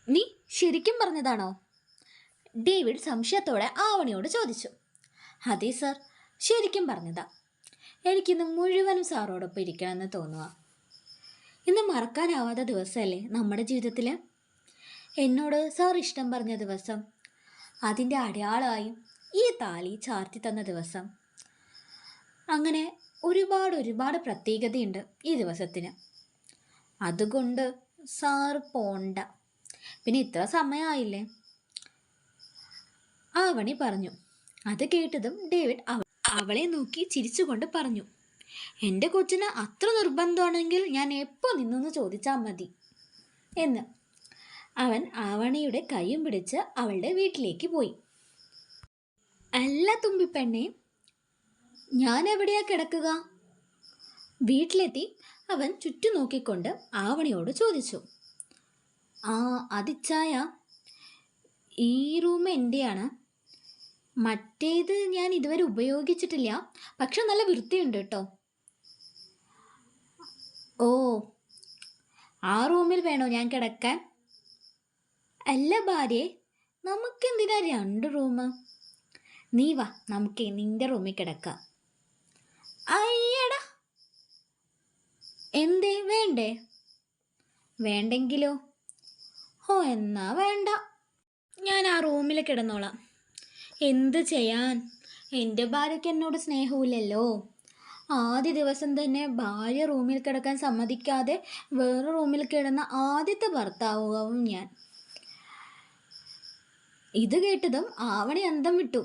നീ ശരിക്കും പറഞ്ഞതാണോ? ഡേവിഡ് സംശയത്തോടെ ആവണിയോട് ചോദിച്ചു. അതെ സർ, ശരിക്കും പറഞ്ഞതാ. എനിക്കിന്ന് മുഴുവനും സാറോടൊപ്പം ഇരിക്കണമെന്ന് തോന്നുക. ഇന്ന് മറക്കാനാവാത്ത ദിവസമല്ലേ നമ്മുടെ ജീവിതത്തിൽ. എന്നോട് സാർ ഇഷ്ടം പറഞ്ഞ ദിവസം, അതിൻ്റെ അടയാളമായും ഈ താലി ചാർത്തി തന്ന ദിവസം, അങ്ങനെ ഒരുപാട് പ്രത്യേകതയുണ്ട് ഈ ദിവസത്തിന്. അതുകൊണ്ട് സാറ് പോണ്ട. പിന്നെ ഇത്ര സമയമായില്ലേ, ആവണി പറഞ്ഞു. അത് കേട്ടതും ഡേവിഡ് അവളെ നോക്കി ചിരിച്ചുകൊണ്ട് പറഞ്ഞു, എൻ്റെ കൊച്ചിന് അത്ര നിർബന്ധമാണെങ്കിൽ ഞാൻ എപ്പോൾ നിന്നെന്ന് ചോദിച്ചാൽ മതി എന്ന്. അവൻ ആവണിയുടെ കൈയും പിടിച്ച് അവളുടെ വീട്ടിലേക്ക് പോയി. അല്ല തുമ്പിപ്പെണ്ണെ, ഞാൻ എവിടെയാ കിടക്കുക? വീട്ടിലെത്തി അവൻ ചുറ്റും നോക്കിക്കൊണ്ട് ആവണിയോട് ചോദിച്ചു. അതിച്ചായ, ഈ റൂം എൻ്റെയാണ്. മറ്റേത് ഞാൻ ഇതുവരെ ഉപയോഗിച്ചിട്ടില്ല, പക്ഷെ നല്ല വൃത്തിയുണ്ട് കേട്ടോ. ഓ, ആ റൂമിൽ വേണോ ഞാൻ കിടക്കാൻ? അല്ല ഭാര്യയെ, നമുക്കെന്തിനാ 2 റൂം? നീ വാ, നമുക്ക് നിന്റെ റൂമിൽ കിടക്കാം. അയ്യടാ, എന്തേ വേണ്ടേ? വേണ്ടെങ്കിലോ? ഓ, എന്നാ വേണ്ട, ഞാൻ ആ റൂമിൽ കിടന്നോളാം. എന്ത് ചെയ്യാൻ, എൻ്റെ ഭാര്യയ്ക്ക് എന്നോട് സ്നേഹമില്ലല്ലോ. ആദ്യ ദിവസം തന്നെ ഭാര്യ റൂമിൽ കിടക്കാൻ സമ്മതിക്കാതെ വേറെ റൂമിൽ കിടന്ന ആദ്യത്തെ ഭർത്താവും ഞാൻ. ഇത് കേട്ടതും ആവണി അന്തം വിട്ടു.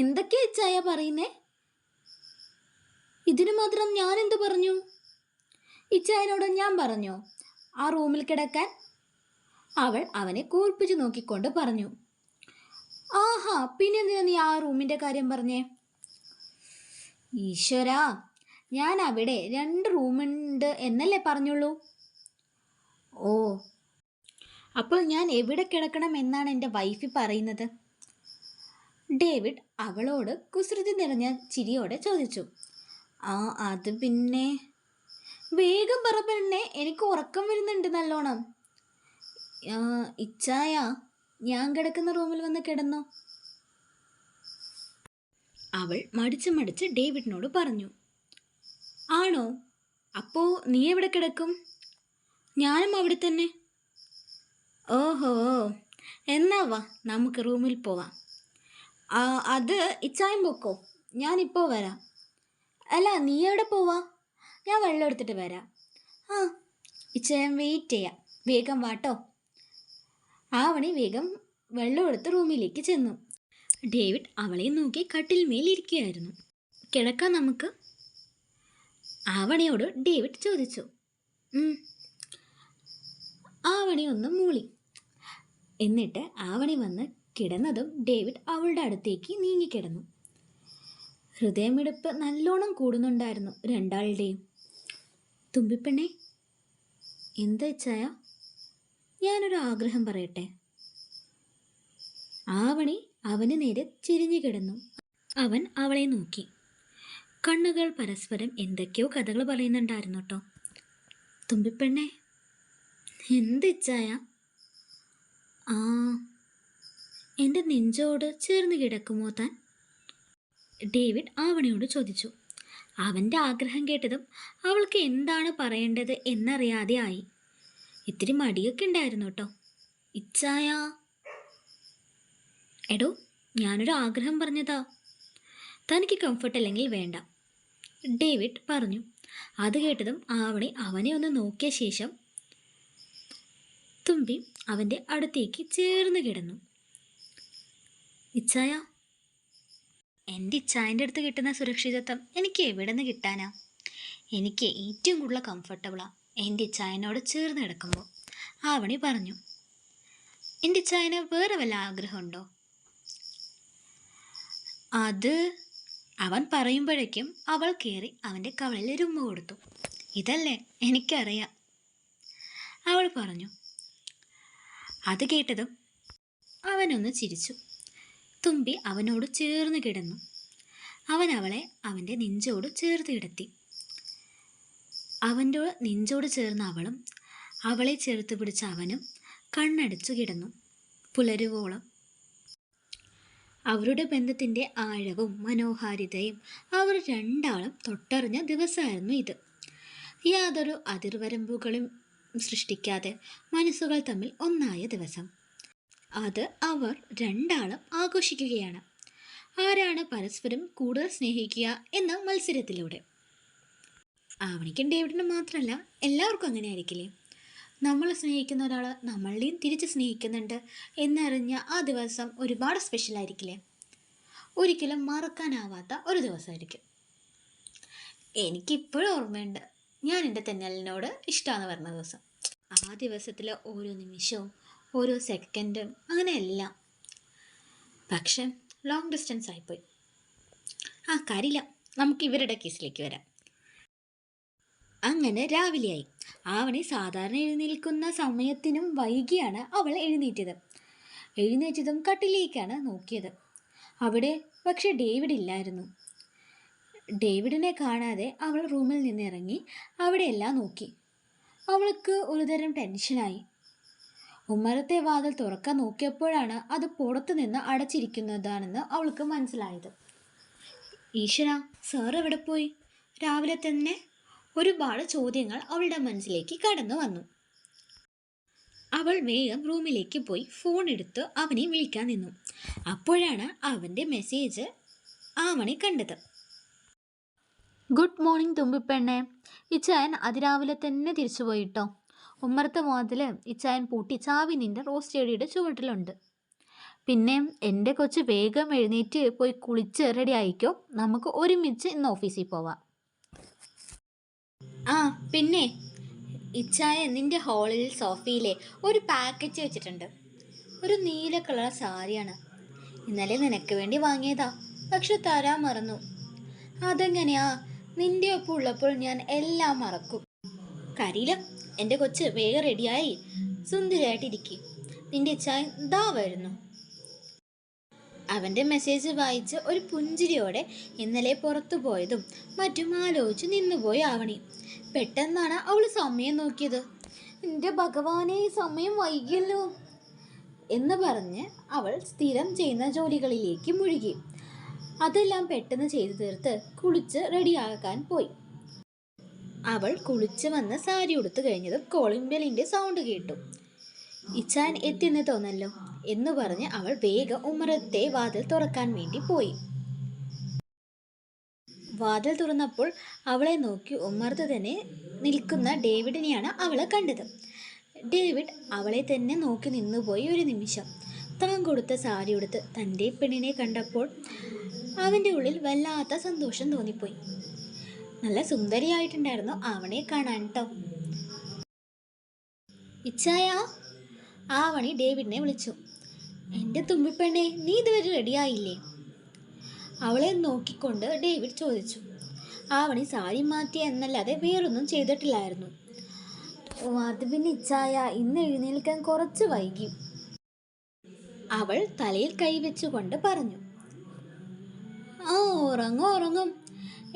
എന്തൊക്കെയാ ഇച്ചായ പറയുന്നേ? ഇതിനു മാത്രം ഞാൻ എന്ത് പറഞ്ഞു? ഇച്ചായനോട് ഞാൻ പറഞ്ഞോ ആ റൂമിൽ കിടക്കാൻ? അവൾ അവനെ കൂർപ്പിച്ചു നോക്കിക്കൊണ്ട് പറഞ്ഞു. ആഹാ, പിന്നെന്തിനാ നീ ആ റൂമിൻ്റെ കാര്യം പറഞ്ഞേ? ഈശ്വരാ, ഞാൻ അവിടെ 2 റൂമുണ്ട് എന്നല്ലേ പറഞ്ഞുള്ളൂ. ഓ, അപ്പോൾ ഞാൻ എവിടെ കിടക്കണം എന്നാണ് എൻ്റെ വൈഫ് പറയുന്നത്? ഡേവിഡ് അവളോട് കുസൃതി നിറഞ്ഞ ചിരിയോടെ ചോദിച്ചു. അത് പിന്നെ, വേഗം പറ പെണ്ണെ, എനിക്ക് ഉറക്കം വരുന്നുണ്ട് നല്ലോണം. ഇച്ചായ, ഞാൻ കിടക്കുന്ന റൂമിൽ വന്ന് കിടന്നോ? അവൾ മടിച്ച് ഡേവിഡിനോട് പറഞ്ഞു. ആണോ? അപ്പോൾ നീ എവിടെ കിടക്കും? ഞാനും അവിടെ തന്നെ. ഓഹോ, എന്നാ വാ, നമുക്ക് റൂമിൽ പോവാം. അത് ഇച്ചായം പൊക്കോ, ഞാനിപ്പോൾ വരാം. അല്ല, നീ എവിടെ പോവാ? ഞാൻ വെള്ളം എടുത്തിട്ട് വരാം. ഇച്ചായം വെയിറ്റ് ചെയ്യാം, വേഗം വാട്ടോ. ആവണി വേഗം വെള്ളം എടുത്ത് റൂമിലേക്ക് ചെന്നു. ഡേവിഡ് അവളെ നോക്കി കട്ടിൽമേലിരിക്കുകയായിരുന്നു. കിടക്കാം നമുക്ക്? ആവണിയോട് ഡേവിഡ് ചോദിച്ചു. ആവണി ഒന്ന് മൂളി. എന്നിട്ട് ആവണി വന്ന് കിടന്നതും ഡേവിഡ് അവളുടെ അടുത്തേക്ക് നീങ്ങിക്കിടന്നു. ഹൃദയമിടിപ്പ് നല്ലോണം കൂടുന്നുണ്ടായിരുന്നു രണ്ടാളുടെയും. തുമ്പിപ്പെണ്ണെ, എന്താ ഇച്ചായ? ഞാനൊരു ആഗ്രഹം പറയട്ടെ? ആവണി അവന് നേരെ ചിരിഞ്ഞു കിടന്നു. അവൻ അവളെ നോക്കി. കണ്ണുകൾ പരസ്പരം എന്തൊക്കെയോ കഥകൾ പറയുന്നുണ്ടായിരുന്നു കേട്ടോ. തുമ്പിപ്പെണ്ണെ, എന്തിച്ചായ? എൻ്റെ നെഞ്ചോട് ചേർന്ന് കിടക്കുമോ താൻ? ഡേവിഡ് ആവണിയോട് ചോദിച്ചു. അവൻ്റെ ആഗ്രഹം കേട്ടതും അവൾക്ക് എന്താണ് പറയേണ്ടത് എന്നറിയാതെ ആയി. ഇത്തിരി മടിയൊക്കെ ഉണ്ടായിരുന്നു കേട്ടോ. ഇച്ചായ, എടോ, ഞാനൊരു ആഗ്രഹം പറഞ്ഞതാ, തനിക്ക് കംഫർട്ട് അല്ലെങ്കിൽ വേണ്ട, ഡേവിഡ് പറഞ്ഞു. അത് കേട്ടതും ആവണി അവനെ ഒന്ന് നോക്കിയ ശേഷം തുമ്പി അവൻ്റെ അടുത്തേക്ക് ചേർന്ന് കിടന്നു. ഇച്ചായ, എൻ്റെ ഇച്ചായൻ്റെ അടുത്ത് കിട്ടുന്ന സുരക്ഷിതത്വം എനിക്ക് എവിടെ നിന്ന് കിട്ടാനാ? എനിക്ക് ഏറ്റവും കൂടുതൽ കംഫർട്ടബിളാണ് എൻ്റെ ഇച്ചായനോട് ചേർന്ന് കിടക്കുമ്പോൾ, ആവണി പറഞ്ഞു. എൻ്റെ ഇച്ചായന് വേറെ വല്ല ആഗ്രഹമുണ്ടോ? അത് അവൻ പറയുമ്പോഴേക്കും അവൾ കയറി അവൻ്റെ കവളിൽ ഒരു ഉമ്മ കൊടുത്തു. ഇതല്ലേ എനിക്കറിയാം, അവൾ പറഞ്ഞു. അത് കേട്ടതും അവനൊന്ന് ചിരിച്ചു. തുമ്പി അവനോട് ചേർന്ന് കിടന്നു. അവൻ അവളെ അവൻ്റെ നെഞ്ചോട് ചേർത്ത് കിടത്തി. അവൻ്റെ നെഞ്ചോട് ചേർന്ന അവളും അവളെ ചേർത്ത് പിടിച്ച അവനും കണ്ണടച്ചു കിടന്നു പുലരുവോളം. അവരുടെ ബന്ധത്തിൻ്റെ ആഴവും മനോഹാരിതയും അവർ രണ്ടാളും തൊട്ടറിഞ്ഞ ദിവസമായിരുന്നു ഇത്. യാതൊരു അതിർവരമ്പുകളും സൃഷ്ടിക്കാതെ മനസ്സുകൾ തമ്മിൽ ഒന്നായ ദിവസം. അത് അവർ രണ്ടാളും ആഘോഷിക്കുകയാണ്. ആരാണ് പരസ്പരം കൂടുതൽ സ്നേഹിക്കുക എന്ന മത്സരത്തിലൂടെ. ആവണിക്കും ഡേവിഡിനും മാത്രമല്ല, എല്ലാവർക്കും അങ്ങനെ ആയിരിക്കില്ലേ? നമ്മൾ സ്നേഹിക്കുന്ന ഒരാൾ നമ്മളെയും തിരിച്ച് സ്നേഹിക്കുന്നുണ്ട് എന്നറിഞ്ഞ ആ ദിവസം ഒരുപാട് സ്പെഷ്യലായിരിക്കില്ലേ? ഒരിക്കലും മറക്കാനാവാത്ത ഒരു ദിവസമായിരിക്കും. എനിക്കിപ്പോഴും ഓർമ്മയുണ്ട് ഞാൻ എൻ്റെ തെന്നലിനോട് ഇഷ്ടമാണെന്ന് പറഞ്ഞ ദിവസം. ആ ദിവസത്തിൽ ഓരോ നിമിഷവും ഓരോ സെക്കൻഡും അങ്ങനെയെല്ലാം. പക്ഷെ ലോങ് ഡിസ്റ്റൻസ് ആയിപ്പോയി. കാര്യമില്ല, നമുക്ക് ഇവരുടെ കേസിലേക്ക് വരാം. അങ്ങനെ രാവിലെയായി. ആവണി സാധാരണ എഴുന്നേൽക്കുന്ന സമയത്തിനും വൈകിയാണ് അവൾ എഴുന്നേറ്റത്. എഴുന്നേറ്റതും കട്ടിലേക്കാണ് നോക്കിയത്. അവിടെ പക്ഷെ ഡേവിഡ് ഇല്ലായിരുന്നു. ഡേവിഡിനെ കാണാതെ അവൾ റൂമിൽ നിന്നിറങ്ങി അവിടെയെല്ലാം നോക്കി. അവൾക്ക് ഒരുതരം ടെൻഷനായി. ഉമ്മറത്തെ വാതിൽ തുറക്കാൻ നോക്കിയപ്പോഴാണ് അത് പുറത്തു നിന്ന് അടച്ചിരിക്കുന്നതാണെന്ന് അവൾക്ക് മനസ്സിലായത്. ഈശ്വര, സാർ എവിടെ പോയി? രാവിലെ തന്നെ ഒരുപാട് ചോദ്യങ്ങൾ അവളുടെ മനസ്സിലേക്ക് കടന്നു വന്നു. അവൾ വേഗം റൂമിലേക്ക് പോയി ഫോൺ എടുത്ത് അവനെ വിളിക്കാൻ നിന്നു. അപ്പോഴാണ് അവൻ്റെ മെസ്സേജ് ആവണി കണ്ടത്. ഗുഡ് മോർണിംഗ് തുമ്പിപ്പെണ്ണെ. ഇച്ചായൻ അതിരാവിലെ തന്നെ തിരിച്ചു പോയിട്ടോ. ഉമ്മറത്തെ വാതിൽ ഇച്ചായൻ പൂട്ടി ചാവി നിൻ്റെ റോസ്റ്റ് ചെടിയുടെ ചുവട്ടിലുണ്ട്. പിന്നെ എൻ്റെ കൊച്ച് വേഗം എഴുന്നേറ്റ് പോയി കുളിച്ച് റെഡി ആയിക്കോ. നമുക്ക് ഒരുമിച്ച് ഇന്ന് ഓഫീസിൽ പോവാം. പിന്നെ ഇച്ചായ നിൻ്റെ ഹാളിൽ സോഫയിലെ ഒരു പാക്കറ്റ് വെച്ചിട്ടുണ്ട്. ഒരു നീല കളർ സാരിയാണ്. ഇന്നലെ നിനക്ക് വേണ്ടി വാങ്ങിയതാ, പക്ഷെ തരാൻ മറന്നു. അതെങ്ങനെയാ? നിൻ്റെ ഒപ്പം ഉള്ളപ്പോൾ ഞാൻ എല്ലാം മറക്കും. കരിയില, എൻ്റെ കൊച്ച് വേഗം റെഡിയായി സുന്ദരിയായിട്ടിരിക്കും. നിൻ്റെ ഇച്ചായ ദാ വരുന്നു. അവൻ്റെ മെസ്സേജ് വായിച്ച് ഒരു പുഞ്ചിരിയോടെ ഇന്നലെ പുറത്തു പോയതും മറ്റും ആലോചിച്ച് നിന്നുപോയി ആവണി. പെട്ടെന്നാണ് അവൾ സമയം നോക്കിയത്. എൻ്റെ ഭഗവാനെ, ഈ സമയം വൈകിയല്ലോ എന്ന് പറഞ്ഞ് അവൾ സ്ഥിരം ചെയ്യുന്ന ജോലികളിലേക്ക് മുഴുകി. അതെല്ലാം പെട്ടെന്ന് ചെയ്തു തീർത്ത് കുളിച്ച് റെഡിയാക്കാൻ പോയി. അവൾ കുളിച്ച് വന്ന് സാരി ഉടുത്തു കഴിഞ്ഞതും കോളിംഗ് ബെല്ലിൻ്റെ സൗണ്ട് കേട്ടു. ഇച്ചാൻ എത്തിയെന്ന് തോന്നല്ലോ എന്ന് പറഞ്ഞ് അവൾ വേഗം ഉമ്മറത്തെ വാതിൽ തുറക്കാൻ വേണ്ടി പോയി. വാതിൽ തുറന്നപ്പോൾ അവളെ നോക്കി ഉമ്മറത്ത് തന്നെ നിൽക്കുന്ന ഡേവിഡിനെയാണ് അവൾ കണ്ടത്. ഡേവിഡ് അവളെ തന്നെ നോക്കി നിന്നുപോയി ഒരു നിമിഷം. താൻ കൊടുത്ത സാരി ഉടുത്ത് തൻ്റെ പെണ്ണിനെ കണ്ടപ്പോൾ അവൻ്റെ ഉള്ളിൽ വല്ലാത്ത സന്തോഷം തോന്നിപ്പോയി. നല്ല സുന്ദരിയായിട്ടുണ്ടായിരുന്നു അവനെ കാണാൻ കേട്ടോ. ഇച്ചായ, ആവണി ഡേവിഡിനെ വിളിച്ചു. എൻ്റെ തുമ്പിപ്പെണ്ണെ, നീ ഇതുവരെ റെഡിയായില്ലേ? അവളെ നോക്കിക്കൊണ്ട് ഡേവിഡ് ചോദിച്ചു. ആവണി സാരി മാറ്റി എന്നല്ലാതെ വേറൊന്നും ചെയ്തിട്ടില്ലായിരുന്നു. അത് പിന്നെ ഇച്ചായ, ഇന്ന് എഴുന്നേൽക്കാൻ കുറച്ച് വൈകി, അവൾ തലയിൽ കൈവച്ചുകൊണ്ട് പറഞ്ഞു. ഉറങ്ങും.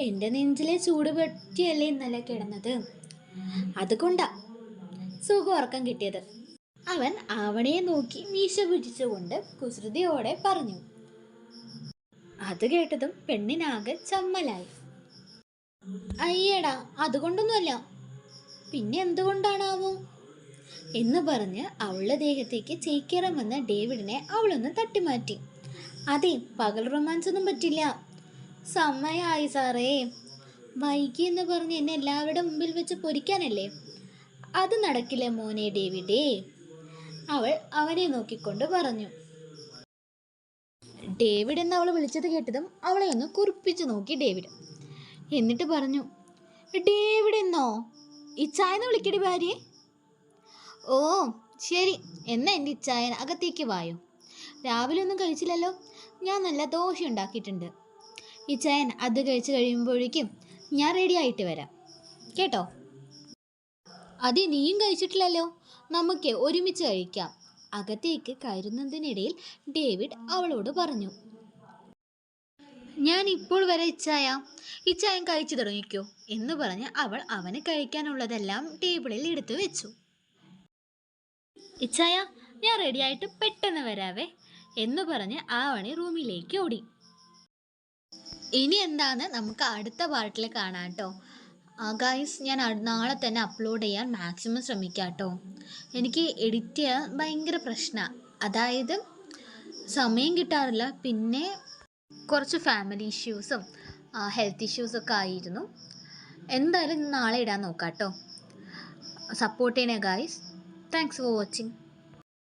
എൻ്റെ നെഞ്ചിലെ ചൂട് പറ്റിയല്ലേ ഇന്നലെ കിടന്നത്, അതുകൊണ്ടാ സുഖം ഉറക്കം കിട്ടിയത്. അവൻ ആവണിയെ നോക്കി മീശ പിടിച്ചുകൊണ്ട് കുസൃതിയോടെ പറഞ്ഞു. അത് കേട്ടതും പെണ്ണിനാകെ ചമ്മലായി. അയ്യടാ, അതുകൊണ്ടൊന്നുമല്ല. പിന്നെ എന്തുകൊണ്ടാണാവോ എന്ന് പറഞ്ഞ് അവളുടെ ദേഹത്തേക്ക് ചേക്കേറാൻ വന്ന ഡേവിഡിനെ അവളൊന്ന് തട്ടിമാറ്റി. അതെ, പകൽ റൊമാൻസ് ഒന്നും പറ്റില്ല. സമയമായി സാറേ. വൈകി എന്ന് പറഞ്ഞ് എന്നെ എല്ലാവരുടെ മുമ്പിൽ വെച്ച് പൊരിക്കാനല്ലേ? അത് നടക്കില്ല മോനെ ഡേവിഡേ, അവൾ അവനെ നോക്കിക്കൊണ്ട് പറഞ്ഞു. ഡേവിഡ് എന്ന് അവൾ വിളിച്ചത് കേട്ടതും അവളെ ഒന്ന് കുറിപ്പിച്ചു നോക്കി ഡേവിഡ്. എന്നിട്ട് പറഞ്ഞു, ഡേവിഡ് എന്നോ? ഇച്ചായന്ന് വിളിക്കടി ഭാര്യയെ. ഓ ശരി, എന്നാ എൻ്റെ ഇച്ചായൻ അകത്തേക്ക് വായോ. രാവിലെ ഒന്നും കഴിച്ചില്ലല്ലോ. ഞാൻ നല്ല ദോശ ഉണ്ടാക്കിയിട്ടുണ്ട്. ഇച്ചായൻ അത് കഴിച്ച് കഴിയുമ്പോഴേക്കും ഞാൻ റെഡി ആയിട്ട് വരാം കേട്ടോ. അത് നീയും കഴിച്ചിട്ടില്ലല്ലോ, നമുക്ക് ഒരുമിച്ച് കഴിക്കാം. അകത്തേക്ക് കയറുന്നതിനിടയിൽ ഡേവിഡ് അവളോട് പറഞ്ഞു. ഞാൻ ഇപ്പോൾ വരെ ഇച്ചായൻ കഴിച്ചു തുടങ്ങിക്കോ എന്ന് പറഞ്ഞ് അവൾ അവന് കഴിക്കാനുള്ളതെല്ലാം ടേബിളിൽ എടുത്തു വെച്ചു. ഇച്ചായ, ഞാൻ റെഡിയായിട്ട് പെട്ടെന്ന് വരാവേ എന്ന് പറഞ്ഞ് ആവണി റൂമിലേക്ക് ഓടി. ഇനി എന്താന്ന് നമുക്ക് അടുത്ത പാർട്ടിൽ കാണാം കേട്ടോ. ഗായ്സ്, ഞാൻ നാളെ തന്നെ അപ്ലോഡ് ചെയ്യാൻ മാക്സിമം ശ്രമിക്കാം കേട്ടോ. എനിക്ക് എഡിറ്റ് ചെയ്യാൻ ഭയങ്കര പ്രശ്നമാണ്. അതായത് സമയം കിട്ടാറില്ല. പിന്നെ കുറച്ച് ഫാമിലി ഇഷ്യൂസും ഹെൽത്ത് ഇഷ്യൂസൊക്കെ ആയിരുന്നു. എന്തായാലും നാളെ ഇടാൻ നോക്കാം കേട്ടോ. സപ്പോർട്ട് ചെയ്യണേ ഗായ്സ്. Thanks for watching.